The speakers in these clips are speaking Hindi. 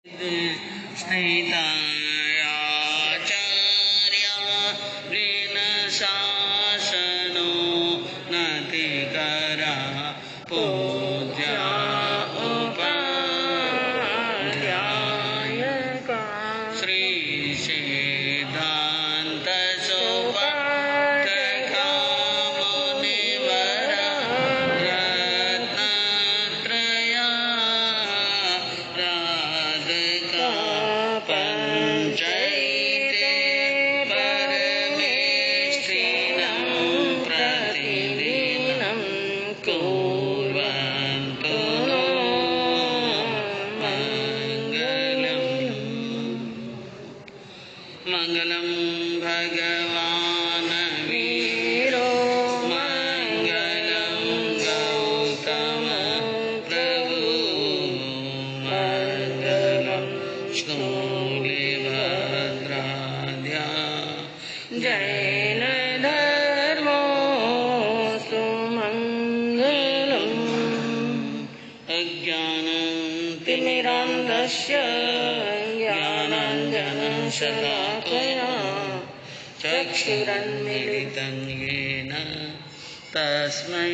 स्थितायाचार्येण शासनो नतिकरा पूज्या उपाध्यायका श्री सिद्धान्त सुपाठका मुनिवरा रत्नत्रया राधिका पंचैते परमेष्ठिनं प्रतिदिनं कुर्वन्तु नो मंगलम भगवान वीरो मंगलम गौतम प्रभु मंगलम स्थूलिभद्राद्या जैन धर्मो सुमंगलम अज्ञानतिमिरान्धस्य ज्ञानाञ्जनशलाकया चक्षुरुन्मीलितं येन तस्मै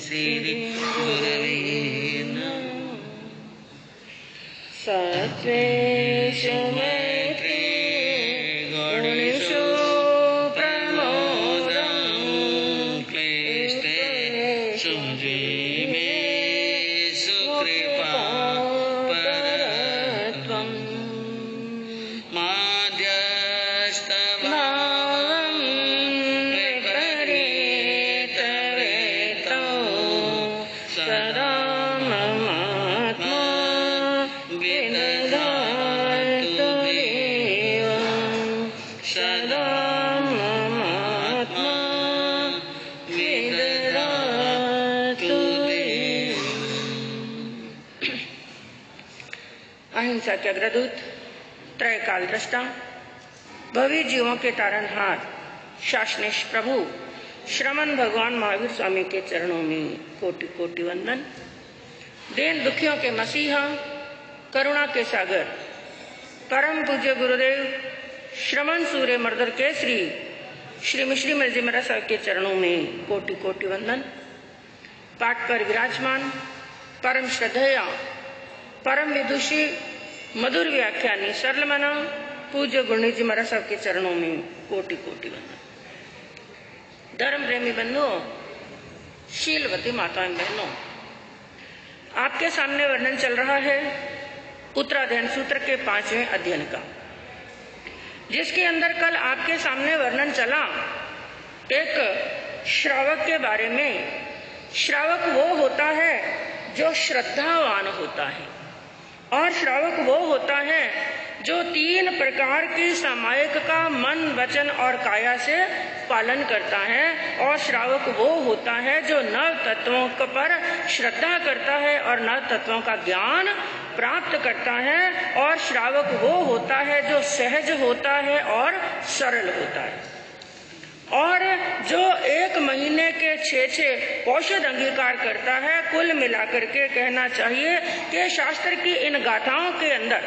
श्रीगुरवे नमः। सत्त्वेषु मैत्री गुणेषु प्रमोदं क्लिष्टेषु जीवेषु कृपा परत्वम् माध्यस्थभावं विपरीतवेतौ सदा ममात्मा विदधातु देवं सदा ममात्मा विदधातु देवम्। अहिंसा के अग्रदूत, त्रयकाल दृष्टा, भवी जीवों के तारनहार, शासनेश प्रभु श्रमण भगवान महावीर स्वामी के चरणों में कोटि कोटि वंदन। दीन दुखियों के मसीहा, करुणा के सागर, परम पूज्य गुरुदेव श्रमण सूर्य मर्दर के श्री मिश्री मिर्जी मेरा साहब के चरणों में कोटि कोटि वंदन। पाठ पर विराजमान परम श्रद्धेया, परम विदुषी, मधुर व्याख्यानी, सरल मना पूज्य गुरुनी जी महाराज साहब के चरणों में कोटि कोटि वंदन। धर्म प्रेमी बंधुओं, शीलवती माताएं बहनों, आपके सामने वर्णन चल रहा है उत्तराध्ययन सूत्र के 5वें अध्ययन का, जिसके अंदर कल आपके सामने वर्णन चला एक श्रावक के बारे में। श्रावक वो होता है जो श्रद्धावान होता है, और श्रावक वो होता है जो 3 प्रकार की सामायिक का मन, वचन और काया से पालन करता है। और श्रावक वो होता है जो नव तत्वों पर श्रद्धा करता है और नव तत्वों का ज्ञान प्राप्त करता है। और श्रावक वो होता है जो सहज होता है और सरल होता है, और जो 1 महीने के 6 औषध अंगीकार करता है। कुल मिलाकर के कहना चाहिए कि शास्त्र की इन गाथाओं के अंदर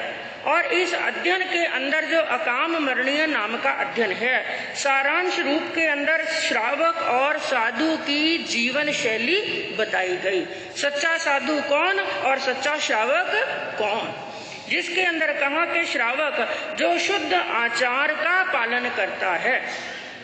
और इस अध्ययन के अंदर जो अकाम मरणीय नाम का अध्ययन है, सारांश रूप के अंदर श्रावक और साधु की जीवन शैली बताई गई। सच्चा साधु कौन और सच्चा श्रावक कौन, जिसके अंदर कहा कि श्रावक जो शुद्ध आचार का पालन करता है,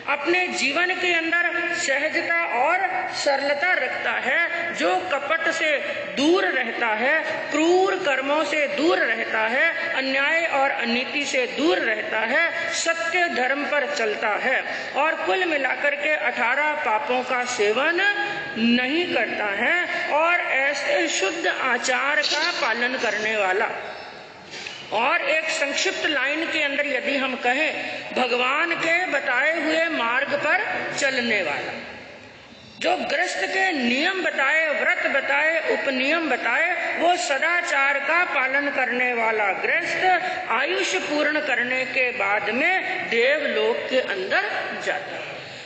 अपने जीवन के अंदर सहजता और सरलता रखता है, जो कपट से दूर रहता है, क्रूर कर्मों से दूर रहता है, अन्याय और अनीति से दूर रहता है, सत्य धर्म पर चलता है, और कुल मिलाकर के 18 पापों का सेवन नहीं करता है, और ऐसे शुद्ध आचार का पालन करने वाला। और एक संक्षिप्त लाइन के अंदर यदि हम कहें, भगवान के बताए हुए मार्ग पर चलने वाला, जो गृहस्थ के नियम बताए, व्रत बताए, उपनियम बताए, वो सदाचार का पालन करने वाला गृहस्थ आयुष्य पूर्ण करने के बाद में देवलोक के अंदर जाता है।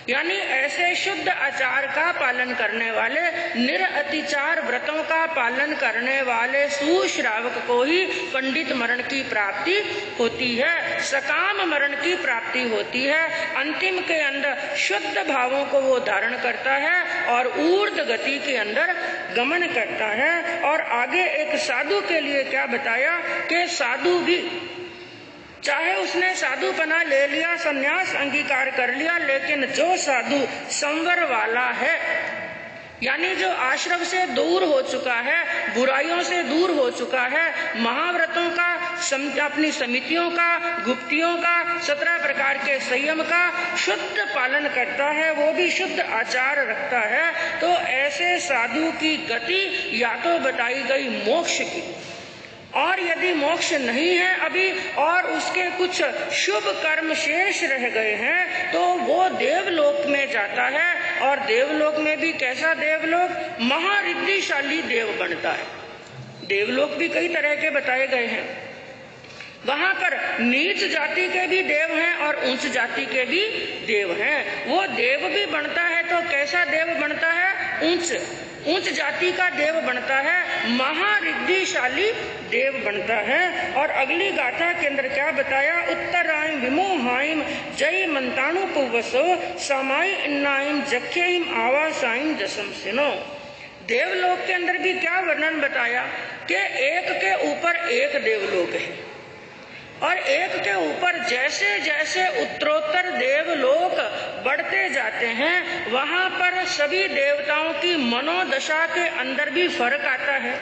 यानी ऐसे शुद्ध आचार का पालन करने वाले, निरअतिचार व्रतों का पालन करने वाले सुश्रावक को ही पंडित मरण की प्राप्ति होती है, सकाम मरण की प्राप्ति होती है। अंतिम के अंदर शुद्ध भावों को वो धारण करता है और ऊर्ध्व गति के अंदर गमन करता है। और आगे एक साधु के लिए क्या बताया कि साधु भी, चाहे उसने साधुपना ले लिया, संन्यास अंगीकार कर लिया, लेकिन जो साधु संवर वाला है, यानी जो आश्रम से दूर हो चुका है, बुराइयों से दूर हो चुका है, महाव्रतों का, अपनी समितियों का, गुप्तियों का, 17 प्रकार के संयम का शुद्ध पालन करता है, वो भी शुद्ध आचार रखता है, तो ऐसे साधु की गति या तो बताई गई मोक्ष की, और यदि मोक्ष नहीं है अभी और उसके कुछ शुभ कर्म शेष रह गए हैं तो वो देवलोक में जाता है। और देवलोक में भी कैसा देवलोक? महारिद्धिशाली देव बनता है। देवलोक भी कई तरह के बताए गए हैं। वहां पर नीच जाति के भी देव हैं और उच्च जाति के भी देव हैं। वो देव भी बनता है तो कैसा देव बनता है? उच्च जाति का देव बनता है, महारिद्धिशाली देव बनता है। और अगली गाथा के अंदर क्या बताया? उत्तरायम विमोहाइम जय मंताणु पुवसो समाई इन्नाइम जख्यहिम आवासाइम जसम सिनो। देवलोक के अंदर भी क्या वर्णन बताया कि एक के ऊपर एक देवलोक है और एक के ऊपर जैसे जैसे उत्तरोत्तर देवलोक बढ़ते जाते हैं वहां पर सभी देवताओं की मनोदशा के अंदर भी फर्क आता है,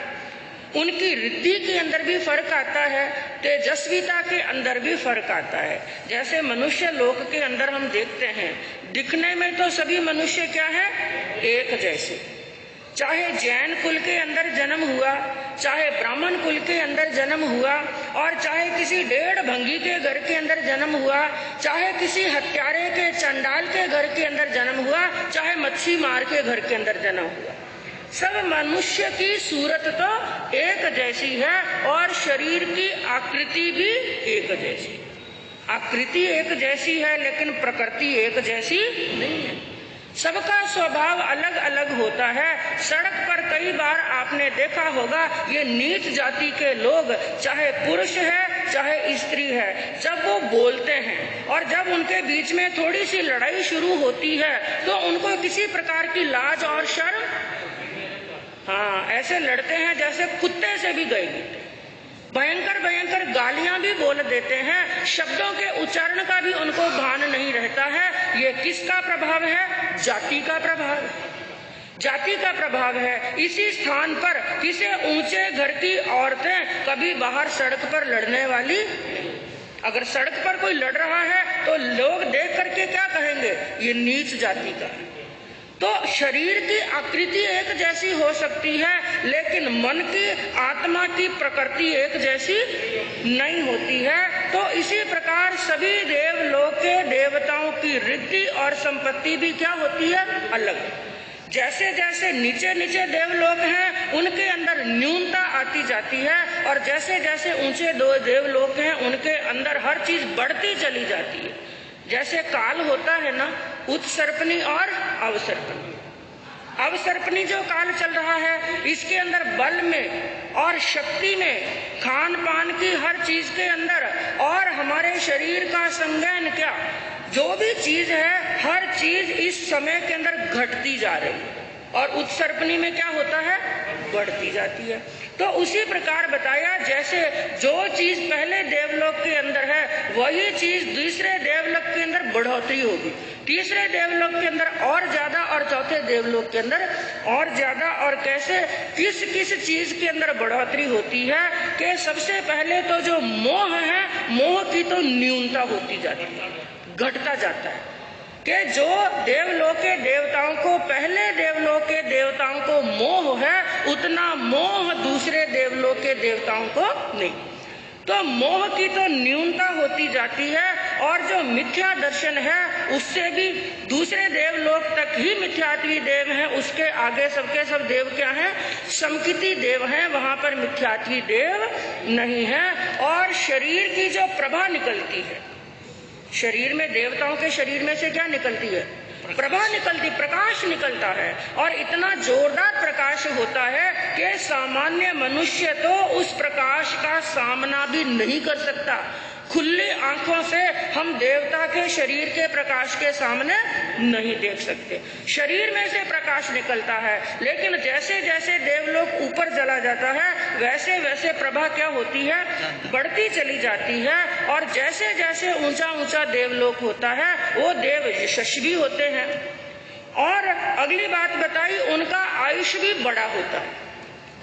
उनकी रिद्धि के अंदर भी फर्क आता है, तेजस्विता के अंदर भी फर्क आता है। जैसे मनुष्य लोक के अंदर हम देखते हैं, दिखने में तो सभी मनुष्य क्या है? एक जैसे। चाहे जैन कुल के अंदर जन्म हुआ, चाहे ब्राह्मण कुल के अंदर जन्म हुआ, और चाहे किसी डेढ़ भंगी के घर के अंदर जन्म हुआ, चाहे किसी हत्यारे के चंडाल के घर के अंदर जन्म हुआ, चाहे मच्छी मार के घर के अंदर जन्म हुआ, सब मनुष्य की सूरत तो एक जैसी है और शरीर की आकृति भी एक जैसी। आकृति एक जैसी है लेकिन प्रकृति एक जैसी नहीं है। सबका स्वभाव अलग अलग होता है। सड़क पर कई बार आपने देखा होगा ये नीच जाति के लोग, चाहे पुरुष है चाहे स्त्री है, जब वो बोलते हैं और जब उनके बीच में थोड़ी सी लड़ाई शुरू होती है तो उनको किसी प्रकार की लाज और शर्म, हाँ, ऐसे लड़ते हैं जैसे कुत्ते से भी गए गिरते। भयंकर भयंकर गालियां भी बोल देते हैं, शब्दों के उच्चारण का भी उनको भान नहीं रहता है। ये किसका प्रभाव है? जाति का प्रभाव। जाति का प्रभाव है। इसी स्थान पर किसी ऊंचे घर की औरतें कभी बाहर सड़क पर लड़ने वाली, अगर सड़क पर कोई लड़ रहा है तो लोग देख करके क्या कहेंगे? ये नीच जाति का है। तो शरीर की आकृति एक जैसी हो सकती है लेकिन मन की, आत्मा की प्रकृति एक जैसी नहीं होती है। तो इसी प्रकार सभी देवलोक के देवताओं की रिद्धि और संपत्ति भी क्या होती है? अलग। जैसे जैसे नीचे नीचे देवलोक हैं उनके अंदर न्यूनता आती जाती है और जैसे जैसे ऊंचे दो देवलोक हैं उनके अंदर हर चीज बढ़ती चली जाती है। जैसे काल होता है ना, उत्सर्पणी और अवसर्पणी। अवसर्पणी जो काल चल रहा है इसके अंदर बल में और शक्ति में, खान पान की हर चीज के अंदर और हमारे शरीर का संज्ञान, क्या जो भी चीज है हर चीज इस समय के अंदर घटती जा रही है और उत्सर्पणी में क्या होता है? बढ़ती जाती है। तो उसी प्रकार बताया जैसे जो चीज पहले देवलोक के अंदर है वही चीज दूसरे देवलोक के अंदर बढ़ोतरी होगी, तीसरे देवलोक के अंदर और ज्यादा और चौथे देवलोक के अंदर और ज्यादा। और कैसे, किस किस चीज के अंदर बढ़ोतरी होती है कि सबसे पहले तो जो मोह है, मोह की तो न्यूनता होती जाती है, घटता जाता है कि जो देवलोक के देवताओं को, पहले देवलोक के देवताओं को मोह है उतना मोह दूसरे देवलोक के देवताओं को नहीं। तो मोह की तो न्यूनता होती जाती है और जो मिथ्या दर्शन है उससे भी दूसरे देवलोक तक ही मिथ्यात्वी देव हैं, उसके आगे सबके सब देव क्या हैं? समकिति देव हैं, वहां पर मिथ्यात्वी देव नहीं है। और शरीर की जो प्रभा निकलती है, शरीर में, देवताओं के शरीर में से क्या निकलती है? प्रभा निकलती, प्रकाश निकलता है और इतना जोरदार प्रकाश होता है कि सामान्य मनुष्य तो उस प्रकाश का सामना भी नहीं कर सकता। खुली आंखों से हम देवता के शरीर के प्रकाश के सामने नहीं देख सकते। शरीर में से प्रकाश निकलता है, लेकिन जैसे जैसे देवलोक ऊपर चला जाता है वैसे वैसे प्रभा क्या होती है, बढ़ती चली जाती है। और जैसे जैसे ऊंचा ऊंचा देवलोक होता है वो देव यशस्वी होते हैं। और अगली बात बताई, उनका आयुष भी बड़ा होता है,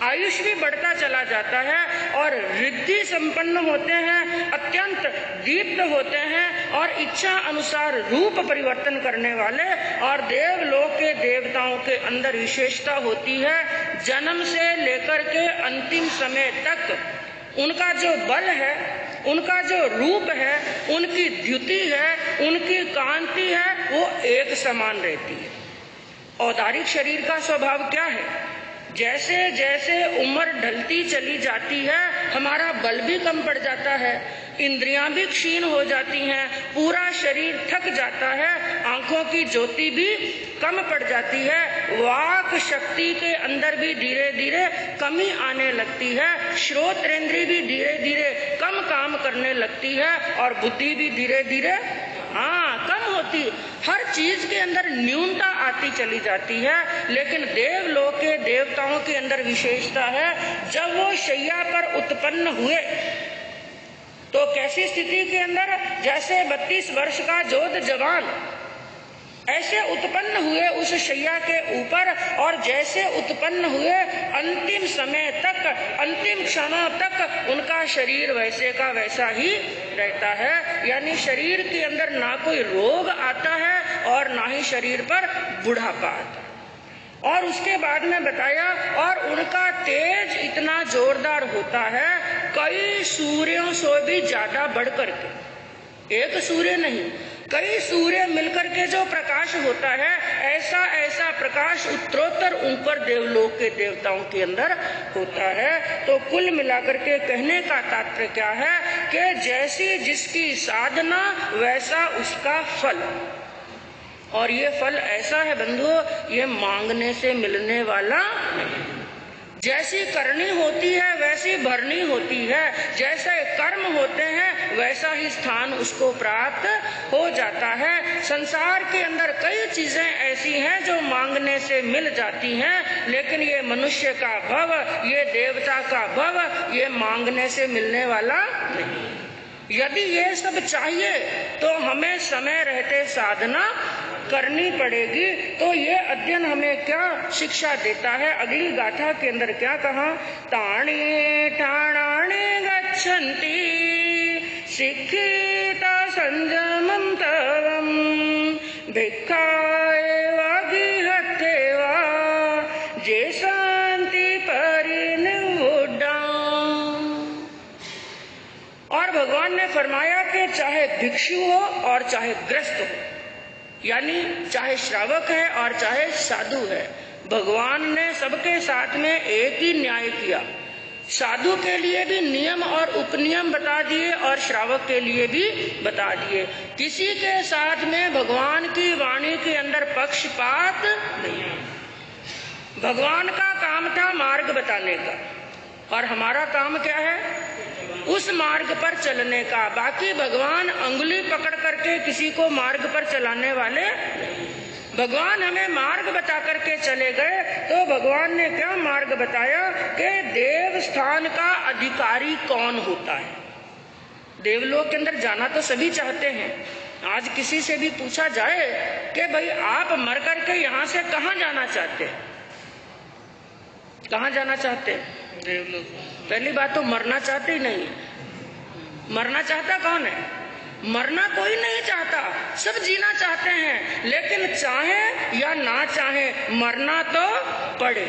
आयुष भी बढ़ता चला जाता है और रिद्धि संपन्न होते हैं, अत्यंत दीप्त होते हैं और इच्छा अनुसार रूप परिवर्तन करने वाले। और देवलोक के देवताओं के अंदर विशेषता होती है, जन्म से लेकर के अंतिम समय तक उनका जो बल है, उनका जो रूप है, उनकी द्युति है, उनकी कांति है, वो एक समान रहती है। औदारिक शरीर का स्वभाव क्या है, जैसे जैसे उम्र ढलती चली जाती है हमारा बल भी कम पड़ जाता है, इंद्रियां भी क्षीण हो जाती हैं, पूरा शरीर थक जाता है, आंखों की ज्योति भी कम पड़ जाती है, वाक शक्ति के अंदर भी धीरे धीरे कमी आने लगती है, श्रोत्रेंद्रिय भी धीरे धीरे कम काम करने लगती है और बुद्धि भी धीरे धीरे कम होती, हर चीज के अंदर न्यूनता आती चली जाती है। लेकिन देवलोक के देवताओं के अंदर विशेषता है, जब वो शैया पर उत्पन्न हुए तो कैसी स्थिति के अंदर, जैसे 32 वर्ष का जोध जवान ऐसे उत्पन्न हुए उस शैया के ऊपर। और जैसे उत्पन्न हुए अंतिम समय तक, अंतिम क्षणों तक उनका शरीर वैसे का वैसा ही रहता है, यानी शरीर के अंदर ना कोई रोग आता है और ना ही शरीर पर बुढ़ापा आता है। और उसके बाद में बताया, और उनका तेज इतना जोरदार होता है, कई सूर्यों से भी ज्यादा बढ़ करके, एक सूर्य नहीं कई सूर्य मिलकर के जो प्रकाश होता है, ऐसा ऐसा प्रकाश उत्तरोत्तर ऊपर देवलोक के देवताओं के अंदर होता है। तो कुल मिलाकर के कहने का तात्पर्य क्या है कि जैसी जिसकी साधना वैसा उसका फल। और ये फल ऐसा है बंधुओं, ये मांगने से मिलने वाला नहीं। जैसी करनी होती है वैसी भरनी होती है, जैसे कर्म होते हैं वैसा ही स्थान उसको प्राप्त हो जाता है। संसार के अंदर कई चीजें ऐसी हैं जो मांगने से मिल जाती हैं, लेकिन ये मनुष्य का भव, ये देवता का भव, ये मांगने से मिलने वाला नहीं। यदि ये सब चाहिए तो हमें समय रहते साधना करनी पड़ेगी। तो ये अध्ययन हमें क्या शिक्षा देता है, अगली गाथा के अंदर क्या कहा, ताणी ठाणाणी गच्छन्ति शिक्षिता संयमं तवं भिक्षाय वागिहते वा जे शांति परिनिवुड्डा। और भगवान ने फरमाया कि चाहे भिक्षु हो और चाहे ग्रस्त हो, यानी चाहे श्रावक है और चाहे साधु है, भगवान ने सबके साथ में एक ही न्याय किया। साधु के लिए भी नियम और उपनियम बता दिए और श्रावक के लिए भी बता दिए। किसी के साथ में भगवान की वाणी के अंदर पक्षपात नहीं। भगवान का काम था मार्ग बताने का और हमारा काम क्या है, उस मार्ग पर चलने का। बाकी भगवान अंगुली पकड़ करके किसी को मार्ग पर चलाने वाले, भगवान हमें मार्ग बता करके चले गए। तो भगवान ने क्या मार्ग बताया कि देव स्थान का अधिकारी कौन होता है। देवलोक के अंदर जाना तो सभी चाहते हैं। आज किसी से भी पूछा जाए कि भाई आप मर करके यहाँ से कहाँ जाना चाहते हैं, कहाँ जाना चाहते हैं? देवलोक। पहली बात तो मरना चाहते ही नहीं। मरना चाहता कौन है? मरना कोई नहीं चाहता, सब जीना चाहते हैं, लेकिन चाहे या ना चाहे मरना तो पड़े।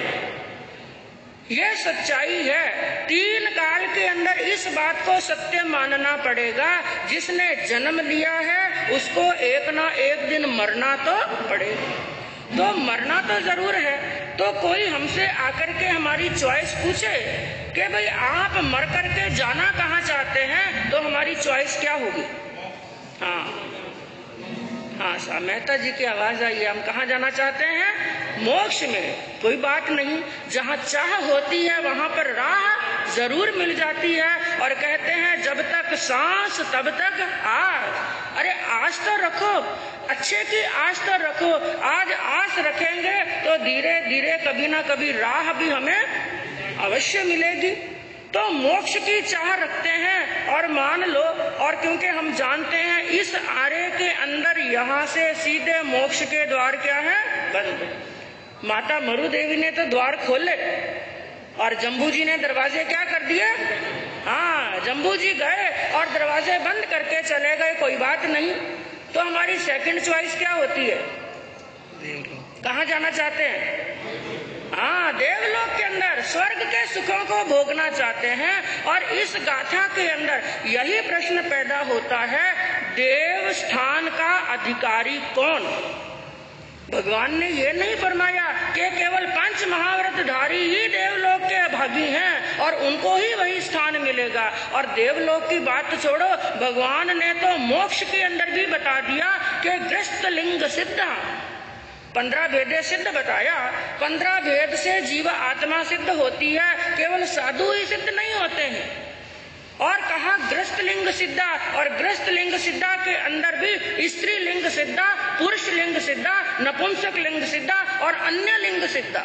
यह सच्चाई है। 3 काल के अंदर इस बात को सत्य मानना पड़ेगा, जिसने जन्म लिया है उसको एक ना एक दिन मरना तो पड़ेगा। तो मरना तो जरूर है। तो कोई हमसे आकर के हमारी चॉइस पूछे कि भाई आप मर करके जाना कहाँ चाहते हैं, तो हमारी चॉइस क्या होगी? हाँ, हाँ साहब, मेहता जी की आवाज आई है। हम कहाँ जाना चाहते हैं? मोक्ष में। कोई बात नहीं, जहाँ चाह होती है वहां पर राह जरूर मिल जाती है। और कहते हैं जब तक सांस तब तक आस। अरे आस तो रखो, अच्छे की आस तो रखो। आज आस रखेंगे तो धीरे धीरे कभी ना कभी राह भी हमें अवश्य मिलेगी। तो मोक्ष की चाह रखते हैं और मान लो, और क्योंकि हम जानते हैं इस आरे के अंदर यहाँ से सीधे मोक्ष के द्वार क्या है? बंद। माता मरु देवी ने तो द्वार खोले और जम्बू जी ने दरवाजे क्या कर दिए? हाँ, जम्बू जी गए और दरवाजे बंद करके चले गए, कोई बात नहीं। तो हमारी सेकंड चॉइस क्या होती है? कहाँ जाना चाहते हैं? हाँ, देवलोक के अंदर स्वर्ग के सुखों को भोगना चाहते हैं। और इस गाथा के अंदर यही प्रश्न पैदा होता है, देव स्थान का अधिकारी कौन? भगवान ने ये नहीं फरमाया कि केवल 5 महाव्रतधारी ही देवलोक के भागी हैं और उनको ही वही स्थान मिलेगा। और देवलोक की बात छोड़ो, भगवान ने तो मोक्ष के अंदर भी बता दिया कि गृहस्थ लिंग सिद्ध, 15 भेदे सिद्ध बताया। 15 भेद से जीव आत्मा सिद्ध होती है, केवल साधु ही सिद्ध नहीं होते हैं। और कहा गृहस्थ लिंग सिद्धा, और गृहस्थ लिंग सिद्धा के अंदर भी स्त्री लिंग सिद्धा, पुरुष लिंग सिद्धा, नपुंसक लिंग सिद्धा और अन्य लिंग सिद्धा।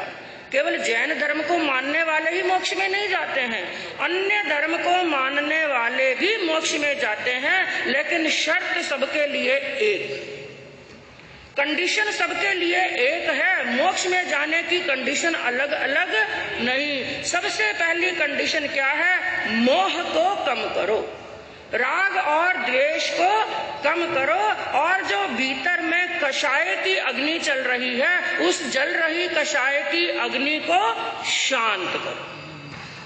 केवल जैन धर्म को मानने वाले ही मोक्ष में नहीं जाते हैं, अन्य धर्म को मानने वाले भी मोक्ष में जाते हैं। लेकिन शर्त सबके लिए एक, कंडीशन सबके लिए एक है। मोक्ष में जाने की कंडीशन अलग अलग नहीं। सबसे पहली कंडीशन क्या है? मोह को कम करो, राग और द्वेष को कम करो, और जो भीतर में कषाय की अग्नि चल रही है उस जल रही कषाय की अग्नि को शांत करो।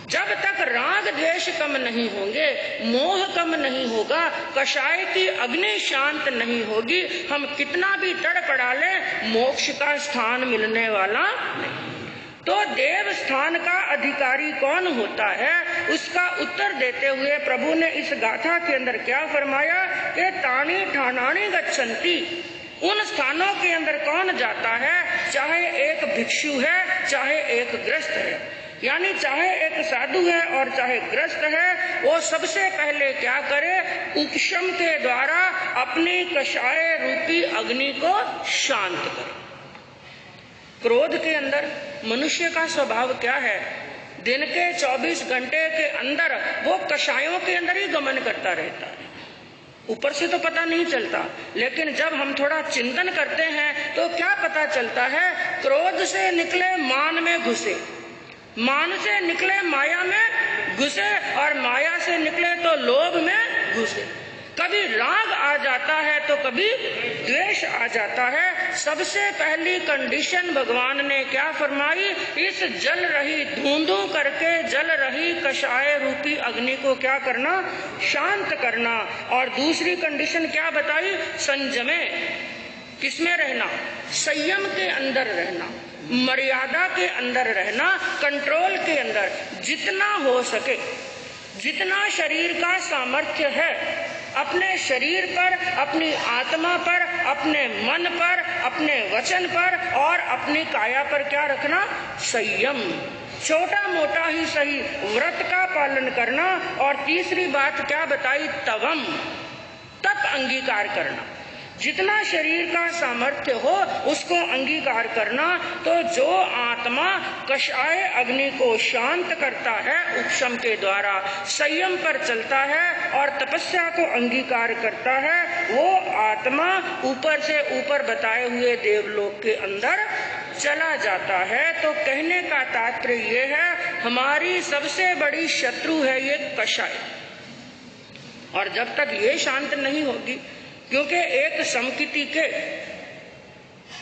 जब तक राग द्वेष कम नहीं होंगे, मोह कम नहीं होगा, कषाय की अग्नि शांत नहीं होगी, हम कितना भी तड़पड़ा लें, मोक्ष का स्थान मिलने वाला नहीं। तो देव स्थान का अधिकारी कौन होता है, उसका उत्तर देते हुए प्रभु ने इस गाथा के अंदर क्या फरमाया कि तानी ठानानी गच्छन्ति। उन स्थानों के अंदर कौन जाता है? चाहे एक भिक्षु है, चाहे एक गृहस्थ है, यानी चाहे एक साधु है और चाहे ग्रस्त है, वो सबसे पहले क्या करे? उपशम के द्वारा अपनी कषाय रूपी अग्नि को शांत करे। क्रोध के अंदर मनुष्य का स्वभाव क्या है? दिन के 24 घंटे के अंदर वो कषायों के अंदर ही गमन करता रहता है। ऊपर से तो पता नहीं चलता, लेकिन जब हम थोड़ा चिंतन करते हैं तो क्या पता चलता है? क्रोध से निकले मान में घुसे, मान से निकले माया में घुसे, और माया से निकले तो लोभ में घुसे। कभी राग आ जाता है तो कभी द्वेष आ जाता है। सबसे पहली कंडीशन भगवान ने क्या फरमाई? इस जल रही धूंधू करके जल रही कषाय रूपी अग्नि को क्या करना? शांत करना। और दूसरी कंडीशन क्या बताई? संयमे, किसमें रहना? संयम के अंदर रहना, मर्यादा के अंदर रहना, कंट्रोल के अंदर। जितना हो सके, जितना शरीर का सामर्थ्य है, अपने शरीर पर, अपनी आत्मा पर, अपने मन पर, अपने वचन पर और अपनी काया पर क्या रखना? संयम। छोटा मोटा ही सही व्रत का पालन करना। और तीसरी बात क्या बताई? तवम, तप अंगीकार करना। जितना शरीर का सामर्थ्य हो उसको अंगीकार करना। तो जो आत्मा कषाय अग्नि को शांत करता है उपशम के द्वारा, संयम पर चलता है और तपस्या को अंगीकार करता है, वो आत्मा ऊपर से ऊपर बताए हुए देवलोक के अंदर चला जाता है। तो कहने का तात्पर्य ये है, हमारी सबसे बड़ी शत्रु है ये कषाय। और जब तक ये शांत नहीं होगी, क्योंकि एक समकिति के,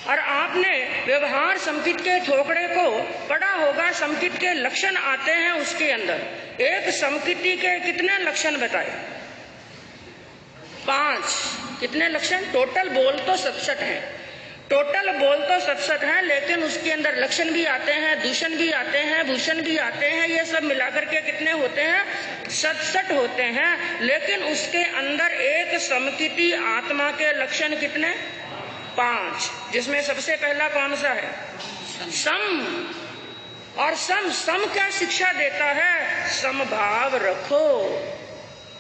और आपने व्यवहार समकित के थोकड़े को पढ़ा होगा, समकित के लक्षण आते हैं उसके अंदर। एक समकिति के कितने लक्षण बताए? 5। कितने लक्षण? टोटल बोल तो 67 है, टोटल बोल तो 67 है, लेकिन उसके अंदर लक्षण भी आते हैं, दूषण भी आते हैं, भूषण भी आते हैं। ये सब मिलाकर के कितने होते हैं? 67 होते हैं। लेकिन उसके अंदर एक समकिति आत्मा के लक्षण कितने? 5, जिसमें सबसे पहला कौन सा है? सम। और सम क्या शिक्षा देता है? समभाव रखो,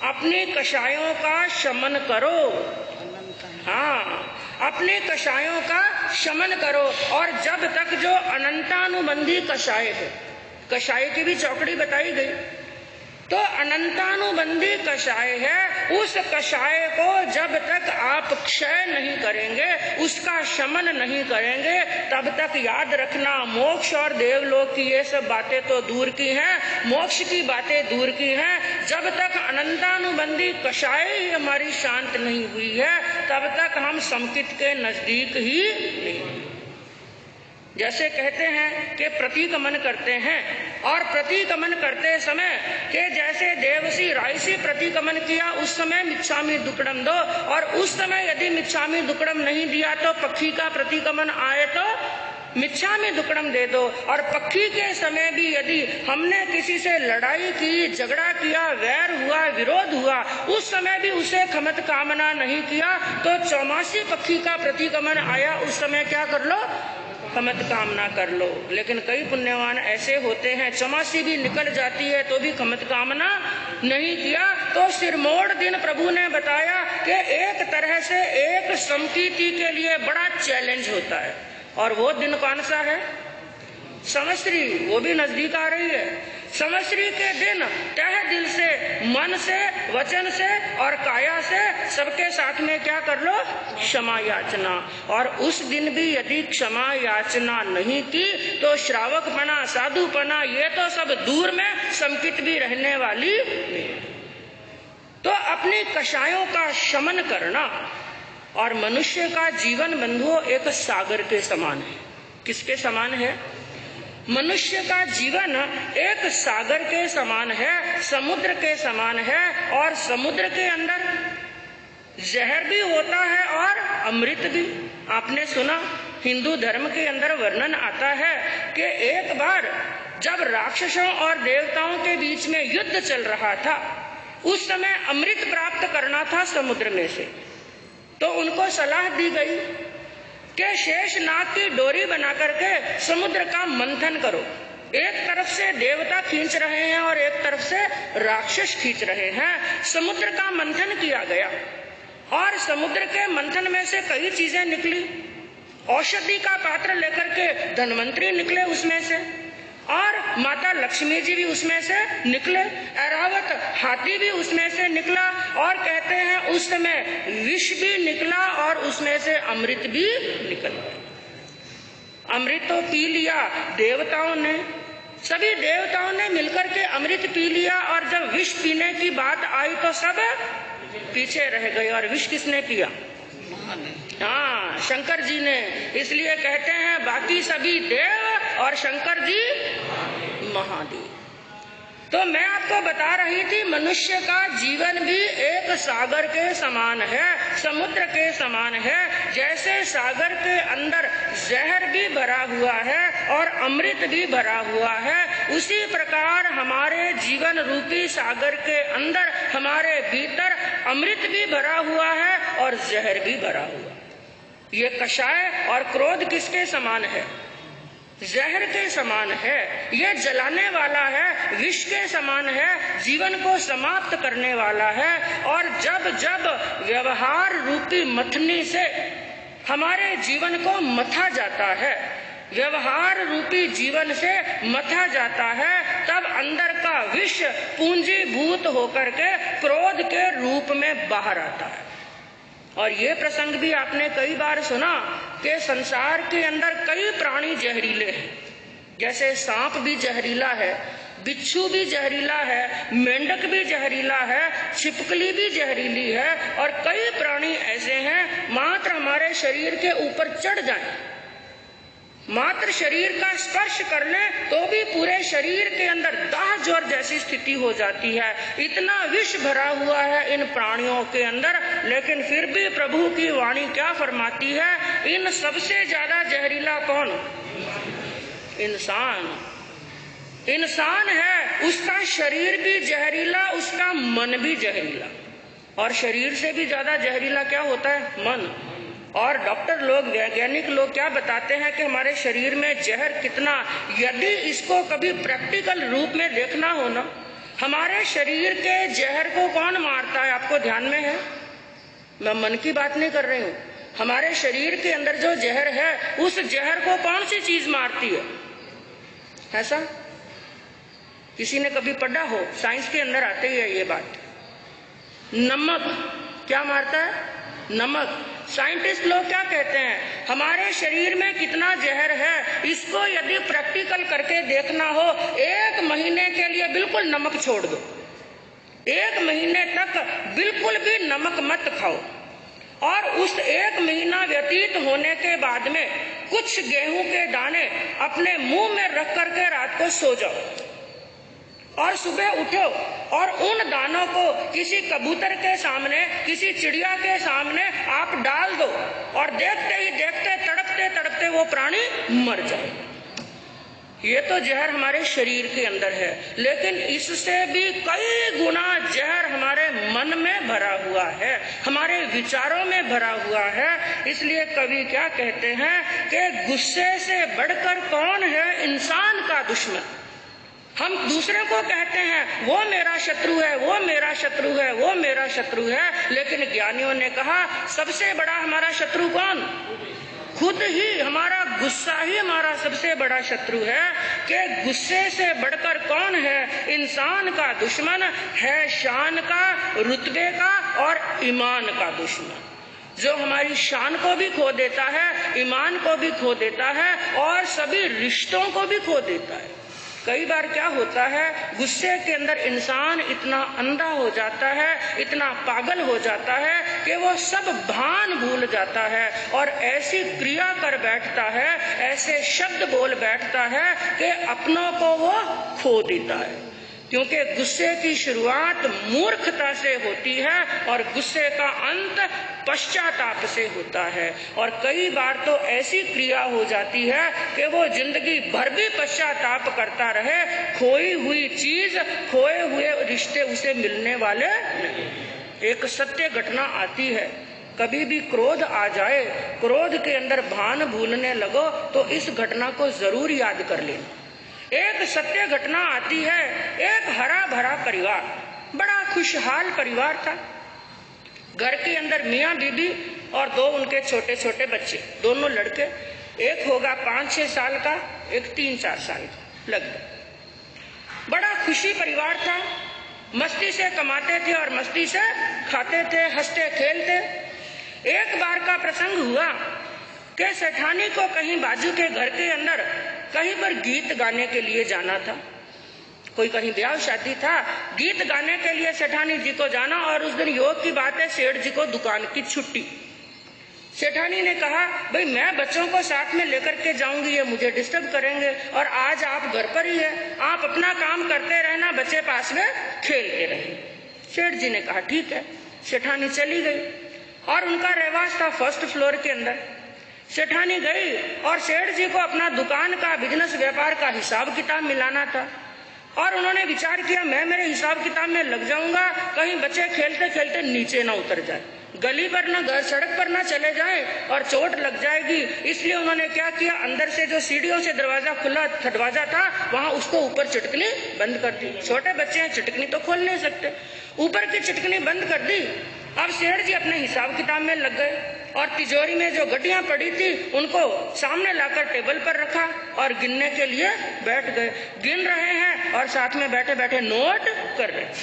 अपने कषायों का शमन करो। हाँ, अपने कषायों का शमन करो। और जब तक जो अनंतानुबंधी कषाय है, कषाय की भी चौकड़ी बताई गई, तो अनंतानुबंधी कषाय है, उस कषाय को जब तक आप क्षय नहीं करेंगे, उसका शमन नहीं करेंगे, तब तक याद रखना मोक्ष और देवलोक की ये सब बातें तो दूर की हैं, मोक्ष की बातें दूर की हैं। जब तक अनंतानुबंधी कषाय ही हमारी शांत नहीं हुई है, तब तक हम समकित के नजदीक ही नहीं। जैसे कहते हैं कि प्रतिगमन करते हैं, और प्रतिगमन करते समय के जैसे देवसी रायसी प्रतिगमन किया, उस समय मिच्छामि दुक्कडम दो, और उस समय यदि मिच्छामि दुक्कडम नहीं दिया तो पक्षी का प्रतिगमन आए तो मिच्छामि दुक्कडम दे दो। और पक्षी के समय भी यदि हमने किसी से लड़ाई की, झगड़ा किया, वैर हुआ, विरोध हुआ, उस समय भी उसे खमत कामना नहीं किया, तो चौमासी पक्षी का प्रतिगमन आया, उस समय क्या कर लो? खमत कामना कर लो। लेकिन कई पुण्यवान ऐसे होते हैं, चौमासी भी निकल जाती है तो भी खमत कामना नहीं किया। तो सिरमौर दिन प्रभु ने बताया कि एक तरह से एक समकीर्ति के लिए बड़ा चैलेंज होता है, और वो दिन कौन सा है? संवत्सरी, वो भी नजदीक आ रही है। संवत्सरी के दिन तह दिल से, मन से, वचन से और काया से सबके साथ में क्या कर लो? क्षमा याचना। और उस दिन भी यदि क्षमा याचना नहीं की तो श्रावकपना, साधुपना, ये तो सब दूर में, समकित भी रहने वाली नहीं। तो अपनी कषायों का शमन करना। और मनुष्य का जीवन बंधुओं एक सागर के समान है। किसके समान है? मनुष्य का जीवन एक सागर के समान है, समुद्र के समान है। और समुद्र के अंदर जहर भी होता है और अमृत भी। आपने सुना, हिंदू धर्म के अंदर वर्णन आता है कि एक बार जब राक्षसों और देवताओं के बीच में युद्ध चल रहा था, उस समय अमृत प्राप्त करना था समुद्र में से। तो उनको सलाह दी गई कि शेषनाग की डोरी बना करके समुद्र का मंथन करो। एक तरफ से देवता खींच रहे हैं और एक तरफ से राक्षस खींच रहे हैं। समुद्र का मंथन किया गया, और समुद्र के मंथन में से कई चीजें निकली। औषधि का पात्र लेकर के धनवंतरी निकले उसमें से, और माता लक्ष्मी जी भी उसमें से निकले, ऐरावत हाथी भी उसमें से निकला, और कहते हैं उस समय विष भी निकला, और उसमें से अमृत भी निकल गया। अमृत तो पी लिया देवताओं ने, सभी देवताओं ने मिलकर के अमृत पी लिया, और जब विष पीने की बात आई तो सब पीछे रह गए। और विष किसने पिया? हाँ, शंकर जी ने। इसलिए कहते हैं बाकी सभी देव और शंकर जी महादेव। तो मैं आपको बता रही थी, मनुष्य का जीवन भी एक सागर के समान है, समुद्र के समान है। जैसे सागर के अंदर जहर भी भरा हुआ है और अमृत भी भरा हुआ है, उसी प्रकार हमारे जीवन रूपी सागर के अंदर, हमारे भीतर अमृत भी भरा हुआ है और जहर भी भरा हुआ। ये कषाय और क्रोध किसके समान है? जहर के समान है। ये जलाने वाला है, विष के समान है, जीवन को समाप्त करने वाला है। और जब जब व्यवहार रूपी मथनी से हमारे जीवन को मथा जाता है, व्यवहार रूपी जीवन से मथा जाता है, तब अंदर का विष पूंजीभूत होकर के क्रोध के रूप में बाहर आता है। और ये प्रसंग भी आपने कई बार सुना कि संसार के अंदर कई प्राणी जहरीले हैं। जैसे सांप भी जहरीला है, बिच्छू भी जहरीला है, मेंढक भी जहरीला है, छिपकली भी जहरीली है, और कई प्राणी ऐसे हैं मात्र हमारे शरीर के ऊपर चढ़ जाएं, मात्र शरीर का स्पर्श कर ले तो भी पूरे शरीर के अंदर दाह ज्वर जैसी स्थिति हो जाती है। इतना विष भरा हुआ है इन प्राणियों के अंदर, लेकिन फिर भी प्रभु की वाणी क्या फरमाती है? इन सबसे ज्यादा जहरीला कौन? इंसान। इंसान है, उसका शरीर भी जहरीला, उसका मन भी जहरीला। और शरीर से भी ज्यादा जहरीला क्या होता है? मन। और डॉक्टर लोग, वैज्ञानिक लोग क्या बताते हैं कि हमारे शरीर में जहर कितना, यदि इसको कभी प्रैक्टिकल रूप में देखना हो ना, हमारे शरीर के जहर को कौन मारता है आपको ध्यान में है? मैं मन की बात नहीं कर रही हूँ। हमारे शरीर के अंदर जो जहर है, उस जहर को कौन सी चीज मारती है? ऐसा किसी ने कभी पढ़ा हो? साइंस के अंदर आते ही है ये बात। नमक क्या मारता है? नमक। साइंटिस्ट लोग क्या कहते हैं, हमारे शरीर में कितना जहर है, इसको यदि प्रैक्टिकल करके देखना हो, 1 महीने के लिए बिल्कुल नमक छोड़ दो। 1 महीने तक बिल्कुल भी नमक मत खाओ, और उस 1 महीना व्यतीत होने के बाद में कुछ गेहूं के दाने अपने मुंह में रख करके रात को सो जाओ, और सुबह उठो और उन दानों को किसी कबूतर के सामने, किसी चिड़िया के सामने आप डाल दो, और देखते ही देखते, तड़पते तड़पते वो प्राणी मर जाए। ये तो जहर हमारे शरीर के अंदर है, लेकिन इससे भी कई गुना जहर हमारे मन में भरा हुआ है, हमारे विचारों में भरा हुआ है। इसलिए कवि क्या कहते हैं कि गुस्से से बढ़कर कौन है इंसान का दुश्मन। हम दूसरे को कहते हैं वो मेरा शत्रु है, वो मेरा शत्रु है, वो मेरा शत्रु है, लेकिन ज्ञानियों ने कहा सबसे बड़ा हमारा शत्रु कौन? खुद ही। हमारा गुस्सा ही हमारा सबसे बड़ा शत्रु है। कि गुस्से से बढ़कर कौन है इंसान का दुश्मन? है शान का, रुतबे का और ईमान का दुश्मन, जो हमारी शान को भी खो देता है, ईमान को भी खो देता है, और सभी रिश्तों को भी खो देता है। कई बार क्या होता है, गुस्से के अंदर इंसान इतना अंधा हो जाता है, इतना पागल हो जाता है कि वो सब भान भूल जाता है, और ऐसी क्रिया कर बैठता है, ऐसे शब्द बोल बैठता है कि अपनों को वो खो देता है। क्योंकि गुस्से की शुरुआत मूर्खता से होती है, और गुस्से का अंत पश्चाताप से होता है। और कई बार तो ऐसी क्रिया हो जाती है कि वो जिंदगी भर भी पश्चाताप करता रहे, खोई हुई चीज, खोए हुए रिश्ते उसे मिलने वाले नहीं। एक सत्य घटना आती है, कभी भी क्रोध आ जाए, क्रोध के अंदर भान भूलने लगो तो इस घटना को जरूर याद कर लेना। एक सत्य घटना आती है, एक हरा भरा परिवार, बड़ा खुशहाल परिवार था। घर के अंदर मियाँ बीबी और 2 उनके छोटे छोटे बच्चे, दोनों लड़के, एक होगा 5-6 साल का, एक 3-4 साल का लगभग। बड़ा खुशी परिवार था, मस्ती से कमाते थे और मस्ती से खाते थे, हंसते खेलते। एक बार का प्रसंग हुआ कि सेठानी को कहीं बाजू के घर के अंदर कहीं पर गीत गाने के लिए जाना था। कोई कहीं ब्याह शादी था, गीत गाने के लिए सेठानी जी को जाना, और उस दिन योग की बात है, सेठ जी को दुकान की छुट्टी। सेठानी ने कहा, भाई मैं बच्चों को साथ में लेकर के जाऊंगी, ये मुझे डिस्टर्ब करेंगे, और आज आप घर पर ही है, आप अपना काम करते रहना, बच्चे पास में खेलते रहे। सेठ जी ने कहा ठीक है। सेठानी चली गई, और उनका रहवास था 1st फ्लोर के अंदर। सेठानी गई और सेठ जी को अपना दुकान का, बिजनेस व्यापार का हिसाब किताब मिलाना था, और उन्होंने विचार किया मैं मेरे हिसाब किताब में लग जाऊंगा, कहीं बच्चे खेलते खेलते नीचे ना उतर जाए, गली पर ना, घर सड़क पर ना चले जाए और चोट लग जाएगी। इसलिए उन्होंने क्या किया, अंदर से जो सीढ़ियों से दरवाजा खुला दरवाजा था, वहां उसको ऊपर चिटकनी बंद कर दी। छोटे बच्चे हैं, चिटकनी तो खोल नहीं सकते, ऊपर की चिटकनी बंद कर दी। अब सेठ जी अपने हिसाब किताब में लग गए, और तिजोरी में जो गड्डियां पड़ी थी उनको सामने लाकर टेबल पर रखा और गिनने के लिए बैठ गए। गिन रहे हैं और साथ में बैठे बैठे नोट कर रहे हैं।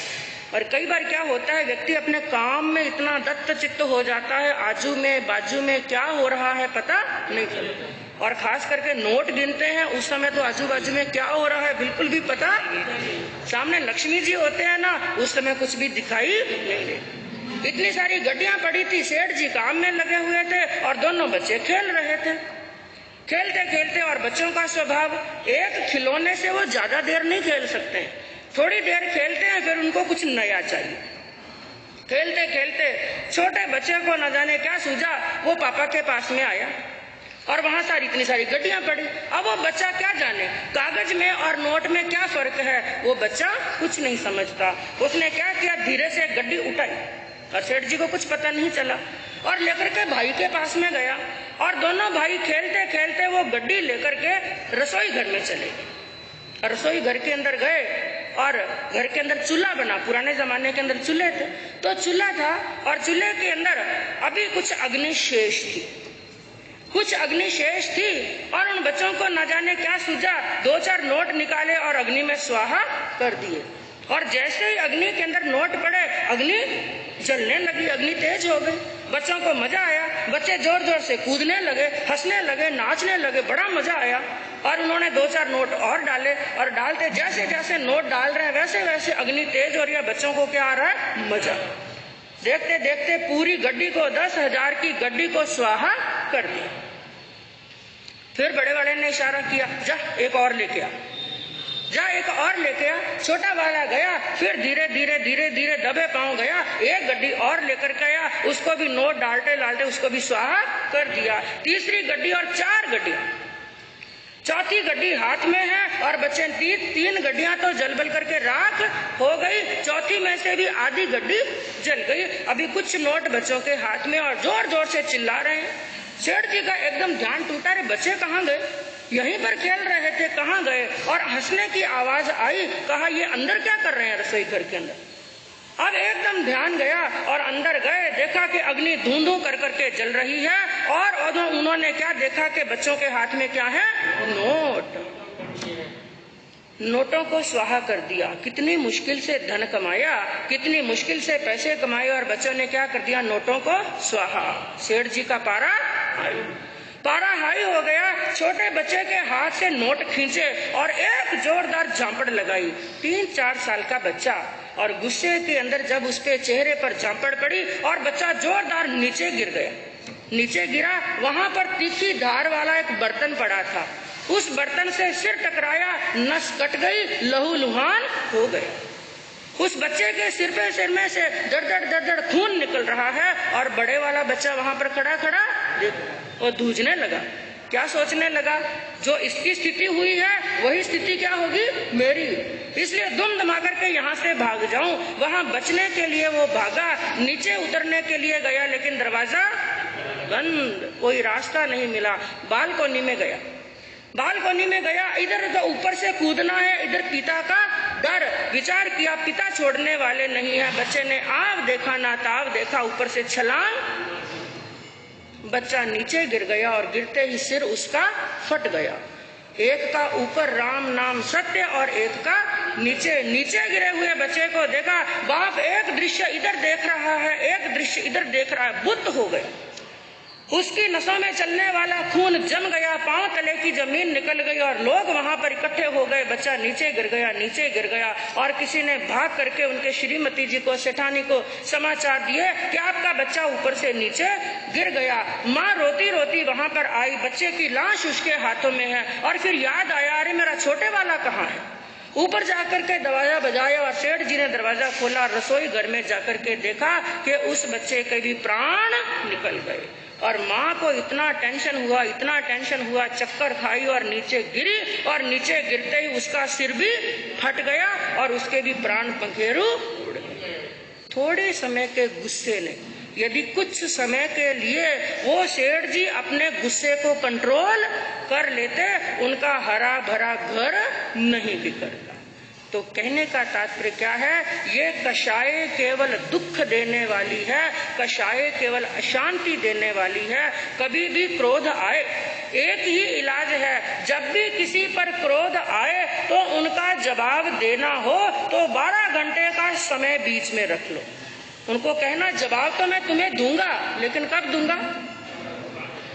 और कई बार क्या होता है, व्यक्ति अपने काम में इतना दत्त चित्त हो जाता है, आजू में बाजू में क्या हो रहा है पता नहीं चलता। और खास करके नोट गिनते हैं उस समय तो आजू बाजू में क्या हो रहा है बिल्कुल भी पता। सामने लक्ष्मी जी होते हैं ना, उस समय कुछ भी दिखाई नहीं देता। इतनी सारी गड्डियां पड़ी थी, सेठ जी काम में लगे हुए थे और दोनों बच्चे खेल रहे थे। खेलते खेलते, और बच्चों का स्वभाव, एक खिलौने से वो ज्यादा देर नहीं खेल सकते हैं, थोड़ी देर खेलते हैं फिर उनको कुछ नया चाहिए। खेलते खेलते छोटे बच्चे को न जाने क्या सूझा, वो पापा के पास में आया और वहां सारी इतनी सारी गड्डियां पड़ी। अब वो बच्चा क्या जाने कागज में और नोट में क्या फर्क है, वो बच्चा कुछ नहीं समझता। उसने क्या किया, धीरे से गड्डी उठाई और सेठ जी को कुछ पता नहीं चला। और लेकर के भाई के पास में गया और दोनों भाई खेलते खेलते वो गड्डी लेकर के रसोई घर में चले गए। रसोई घर के अंदर गए और घर के अंदर चूल्हा बना, पुराने जमाने के अंदर चूल्हे थे, तो चूल्हा था और चूल्हे के अंदर अभी कुछ अग्नि शेष थी, कुछ अग्नि शेष थी और उन बच्चों को न जाने क्या सूझा, 2-4 नोट निकाले और अग्नि में स्वाहा कर दिए। और जैसे ही अग्नि के अंदर नोट पड़े अग्नि जलने लगी, अग्नि तेज हो गई। बच्चों को मजा आया, बच्चे जोर जोर से कूदने लगे, हंसने लगे, नाचने लगे, बड़ा मजा आया। और उन्होंने 2-4 नोट और डाले और डालते जैसे जैसे नोट डाल रहे हैं वैसे वैसे अग्नि तेज हो रही है। बच्चों को क्या आ रहा है? मजा। देखते देखते पूरी गड्डी को, 10,000 की गड्डी को स्वाहा कर दिया। फिर बड़े वाले ने इशारा किया, जा एक और लेके आ, जा एक और लेके आ। छोटा वाला गया, फिर धीरे धीरे धीरे धीरे दबे पांव गया, एक गड्डी और लेकर गया, उसको भी नोट डालते डालते उसको भी स्वाहा कर दिया। तीसरी गड्डी और 4 गड्डियां, चौथी गड्डी हाथ में है और बच्चे 3 गड्डियां तो जल बल करके राख हो गई, चौथी में से भी आधी गड्डी जल गई। अभी कुछ नोट बच्चों के हाथ में और जोर जोर से चिल्ला रहे हैं। सेठ जी का एकदम ध्यान टूटा, रे बच्चे कहाँ गए? यहीं पर खेल रहे थे, कहाँ गए? और हंसने की आवाज आई, कहा ये अंदर क्या कर रहे हैं रसोई घर के अंदर? अब एकदम ध्यान गया और अंदर गए, देखा कि अग्नि धूं-धूं कर करके जल रही है और उन्होंने क्या देखा कि बच्चों के हाथ में क्या है? नोट। नोटों को स्वाहा कर दिया। कितनी मुश्किल से धन कमाया, कितनी मुश्किल से पैसे कमाए और बच्चों ने क्या कर दिया? नोटों को स्वाहा। सेठ जी का पारा हाई हो गया। छोटे बच्चे के हाथ से नोट खींचे और एक जोरदार झांपड़ लगाई। 3-4 साल का बच्चा, और गुस्से के अंदर जब उसके चेहरे पर झांपड़ पड़ी और बच्चा जोरदार नीचे गिर गया। नीचे गिरा, वहां पर तीखी धार वाला एक बर्तन पड़ा था, उस बर्तन से सिर टकराया, नस कट गई, लहू लुहान हो गए। उस बच्चे के सिर में से दड़ खून निकल रहा है और बड़े वाला बच्चा वहां पर खड़ा खड़ा और दूझने लगा। क्या सोचने लगा? जो इसकी स्थिति हुई है वही स्थिति क्या होगी मेरी, इसलिए दुम दमा करके यहाँ से भाग जाऊं। वहां बचने के लिए वो भागा, नीचे उतरने के लिए गया लेकिन दरवाजा बंद, कोई रास्ता नहीं मिला। बालकोनी में गया, बालकोनी में गया, इधर तो ऊपर से कूदना है, इधर पिता का डर। विचार किया पिता छोड़ने वाले नहीं है। बच्चे ने आव देखा ना ताव देखा, ऊपर से छलांग, बच्चा नीचे गिर गया और गिरते ही सिर उसका फट गया। एक का ऊपर राम नाम सत्य और एक का नीचे। नीचे गिरे हुए बच्चे को देखा, बाप एक दृश्य इधर देख रहा है, एक दृश्य इधर देख रहा है, बुद्ध हो गया। उसकी नसों में चलने वाला खून जम गया, पांव तले की जमीन निकल गई और लोग वहां पर इकट्ठे हो गए। बच्चा नीचे गिर गया, नीचे गिर गया और किसी ने भाग करके उनके श्रीमती जी को, सेठानी को समाचार दिए कि आपका बच्चा ऊपर से नीचे गिर गया। माँ रोती रोती वहां पर आई, बच्चे की लाश उसके हाथों में है और फिर याद आया, अरे मेरा छोटे वाला कहाँ है? ऊपर जाकर के दरवाजा बजाया और सेठ जी ने दरवाजा खोला, रसोई घर में जाकर के देखा कि उस बच्चे के भी प्राण निकल गए। और माँ को इतना टेंशन हुआ, चक्कर खाई और नीचे गिरी और नीचे गिरते ही उसका सिर भी फट गया और उसके भी प्राण पंखेरु उड़ गए। थोड़े समय के गुस्से ने, यदि कुछ समय के लिए वो सेठ जी अपने गुस्से को कंट्रोल कर लेते, उनका हरा भरा घर नहीं बिखरता। तो कहने का तात्पर्य क्या है? ये कषाय केवल दुख देने वाली है, कषाय केवल अशांति देने वाली है। कभी भी क्रोध आए, एक ही इलाज है, जब भी किसी पर क्रोध आए तो उनका जवाब देना हो तो 12 घंटे का समय बीच में रख लो। उनको कहना जवाब तो मैं तुम्हें दूंगा, लेकिन कब दूंगा?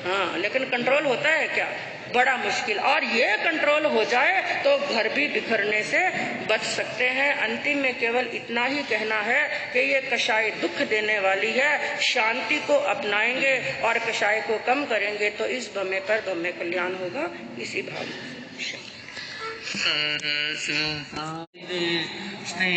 हाँ, लेकिन कंट्रोल होता है क्या? बड़ा मुश्किल। और ये कंट्रोल हो जाए तो घर भी बिखरने से बच सकते हैं। अंतिम में केवल इतना ही कहना है कि ये कषाय दुख देने वाली है, शांति को अपनाएंगे और कषाय को कम करेंगे तो इस भ्रमे पर भ्रमे कल्याण होगा। इसी भाव से